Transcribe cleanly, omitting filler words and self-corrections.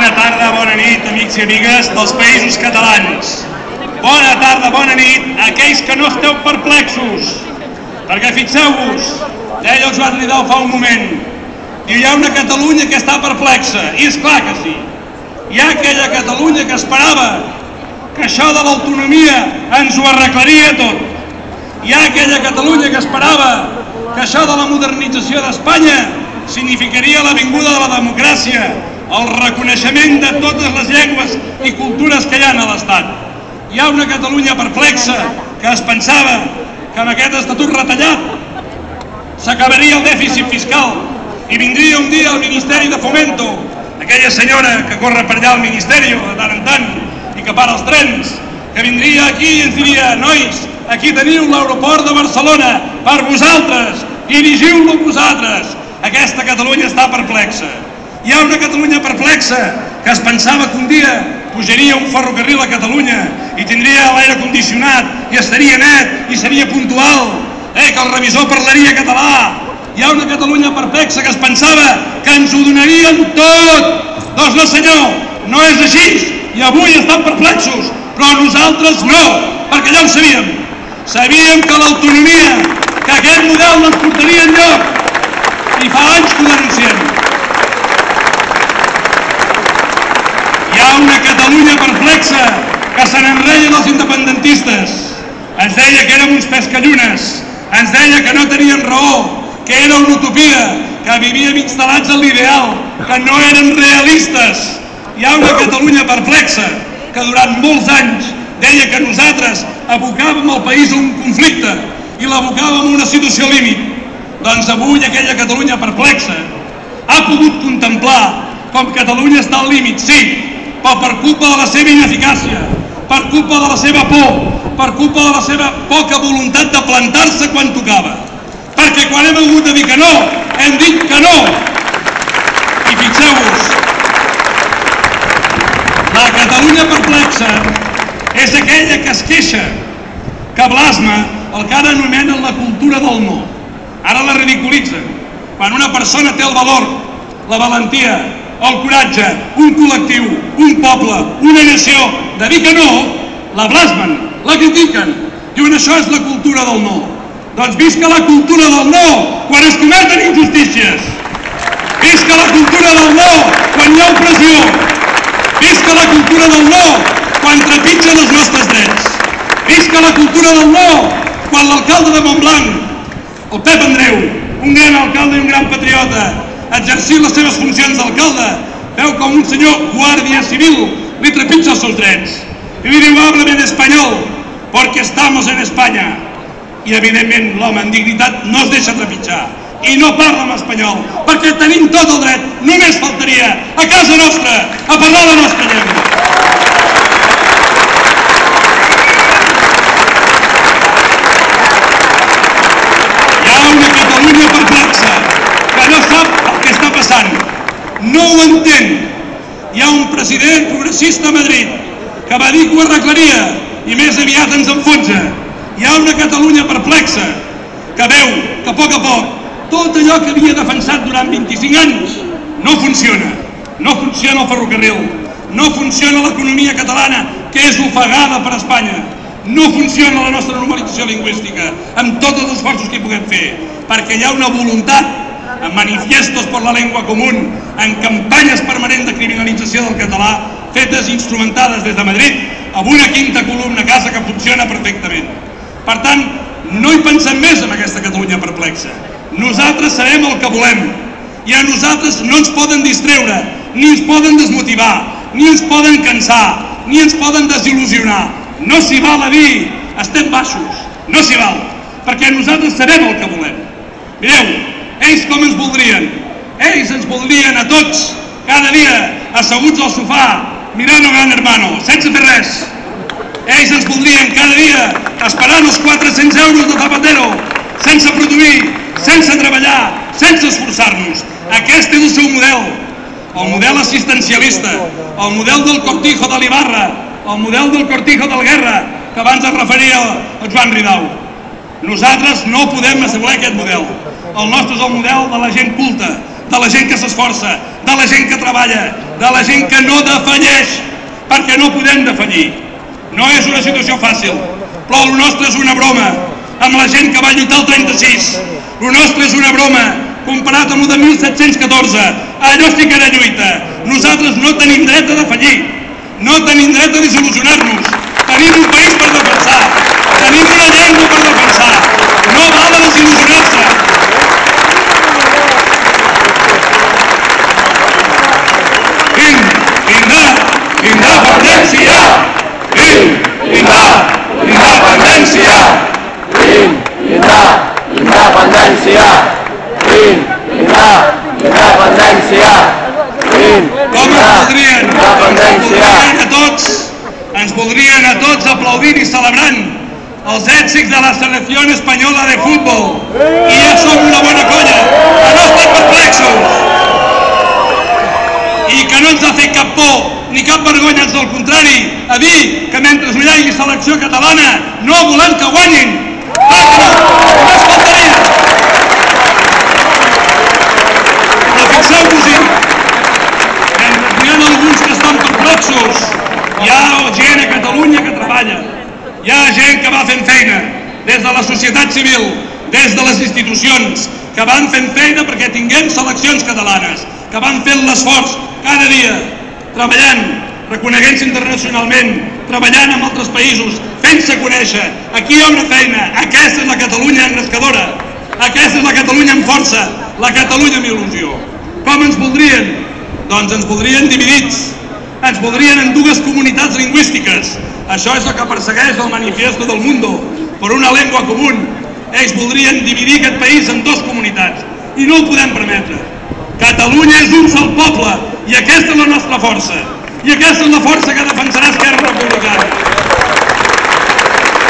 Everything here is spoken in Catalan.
Bona tarda, bona nit, amics i amigues dels països catalans. Bona tarda, bona nit a aquells que no esteu perplexos. Perquè fixeu-vos, deia el Joan Ridao fa un moment, diu, hi ha una Catalunya que està perplexa, i és clar que sí. Hi ha aquella Catalunya que esperava que això de l'autonomia ens ho arreglaria tot. Hi ha aquella Catalunya que esperava que això de la modernització d'Espanya significaria la vinguda de la democràcia, el reconeixement de totes les llengües i cultures que hi ha a l'Estat. Hi ha una Catalunya perplexa que es pensava que amb aquest estatut retallat s'acabaria el dèficit fiscal i vindria un dia al Ministeri de Fomento, aquella senyora que corre per allà al Ministeri de tant en tant i que para els trens, que vindria aquí i ens diria, nois, aquí teniu l'aeroport de Barcelona per vosaltres, dirigiu-lo vosaltres. Aquesta Catalunya està perplexa. Hi ha una Catalunya perplexa que es pensava que un dia pujaria un ferrocarril a Catalunya i tindria l'aire condicionat i estaria net i seria puntual, que el revisor parlaria català. Hi ha una Catalunya perplexa que es pensava que ens ho donarien tot. Doncs no, senyor, no és així i avui estan perplexos, però nosaltres no, perquè ja ho sabíem. Sabíem que l'autonomia, que aquest model no ens portaria enlloc i fa anys que ho denunciem. Hi ha una Catalunya perplexa que se n'enreien els independentistes. Ens deia que érem uns pescallunes, ens deia que no tenien raó, que era una utopia, que vivíem instal·lats en l'ideal, que no eren realistes. Hi ha una Catalunya perplexa que durant molts anys deia que nosaltres abocàvem el país a un conflicte i l'abocàvem a una situació límit. Doncs avui aquella Catalunya perplexa ha pogut contemplar com Catalunya està al límit, sí, però per culpa de la seva ineficàcia, per culpa de la seva por, per culpa de la seva poca voluntat de plantar-se quan tocava. Perquè quan hem hagut de dir que no, hem dit que no. I fixeu-vos, la Catalunya perplexa és aquella que es queixa, que blasma el que ara anomenen la cultura del no. Ara la ridiculitzen. Quan una persona té el valor, la valentia, el coratge, un col·lectiu, un poble, una nació, de dir que no, la blasmen, la critiquen. Diuen, això és la cultura del no. Doncs visca la cultura del no quan es cometen injustícies. Visca la cultura del no quan hi ha opressió. Visca la cultura del no quan trepitgen els nostres drets. Visca la cultura del no quan l'alcalde de Montblanc, el Pep Andreu, un gran alcalde i un gran patriota, exercint les seves funcions d'alcalde, veu com un senyor guàrdia civil li trepitja els seus drets. I li diu, háblame en español, porque estamos en España. I evidentment l'home en dignitat no es deixa trepitjar i no parla en espanyol, perquè tenim tot el dret, només faltaria, a casa nostra, a parlar la nostra llengua. Una Catalunya perplexa que no sap el que està passant, no ho entén. Hi ha un president progressista a Madrid que va dir que ho arreglaria i més aviat ens enfonsa. Hi ha una Catalunya perplexa que veu que a poc tot allò que havia defensat durant 25 anys no funciona. No funciona el ferrocarril, no funciona l'economia catalana, que és ofegada per Espanya. No funciona la nostra normalització lingüística, amb tots els esforços que hi puguem fer, perquè hi ha una voluntat, en manifiestos per la llengua común, en campanyes permanents de criminalització del català, fetes i instrumentades des de Madrid, amb una quinta columna a casa que funciona perfectament. Per tant, no hi pensem més en aquesta Catalunya perplexa. Nosaltres sabem el que volem, i a nosaltres no ens poden distreure, ni ens poden desmotivar, ni ens poden cansar, ni ens poden desil·lusionar. No s'hi val a dir, estem baixos, no s'hi val, perquè nosaltres sabem el que volem. Mireu, ells com ens voldrien? Ells ens voldrien a tots, cada dia, asseguts al sofà, mirant a Gran Hermano, sense fer res. Ells ens voldrien cada dia, esperant els 400 euros de Zapatero, sense produir, sense treballar, sense esforçar-nos. Aquest és el seu model, el model assistencialista, el model del Cortijo de l'Ibarra, el model del Cortijo del Guerra, que abans es referia a Joan Ridao. Nosaltres no podem assegurar aquest model. El nostre és el model de la gent culta, de la gent que s'esforça, de la gent que treballa, de la gent que no defalleix, perquè no podem defallir. No és una situació fàcil, però el nostre és una broma amb la gent que va lluitar el 36. El nostre és una broma comparat amb el de 1714. Allò sí que era lluita. Nosaltres no tenim dret a defallir, no tenim dret a desil·lusionar-nos. Tenim un país per defensar, tenim una llengua per defensar. No val a desil·lusionar-se. Independència! Independència! Independència! Independència! Com ens voldrien a tots aplaudint i celebrant els èxits de la selecció espanyola de futbol. I ja som una bona colla, que no estem perplexos. I que no ens ha fet cap por ni cap vergonya, ans del contrari, a dir que mentre no hi hagi selecció catalana no volem que guanyin. Clar que no, només faltaria. Però fixeu-vos-hi, mentre n'hi ha alguns que estan perplexos, hi ha gent a Catalunya que treballa, hi ha gent que va fent feina, des de la societat civil, des de les institucions, que van fent feina perquè tinguem seleccions catalanes, que van fent l'esforç cada dia, treballant, reconeguent-se internacionalment, treballant amb altres països, fent-se conèixer. Aquí hi ha una feina. Aquesta és la Catalunya engrescadora, aquesta és la Catalunya amb força, la Catalunya amb il·lusió. Com ens voldrien? Doncs ens voldrien dividits, ens voldrien en dues comunitats lingüístiques. Això és el que persegueix el Manifiesto del Mundo, per una llengua común. Ells voldrien dividir aquest país en dues comunitats i no ho podem permetre. Catalunya és un sol poble i aquesta és la nostra força. I aquesta és la força que defensarà Esquerra Republicana.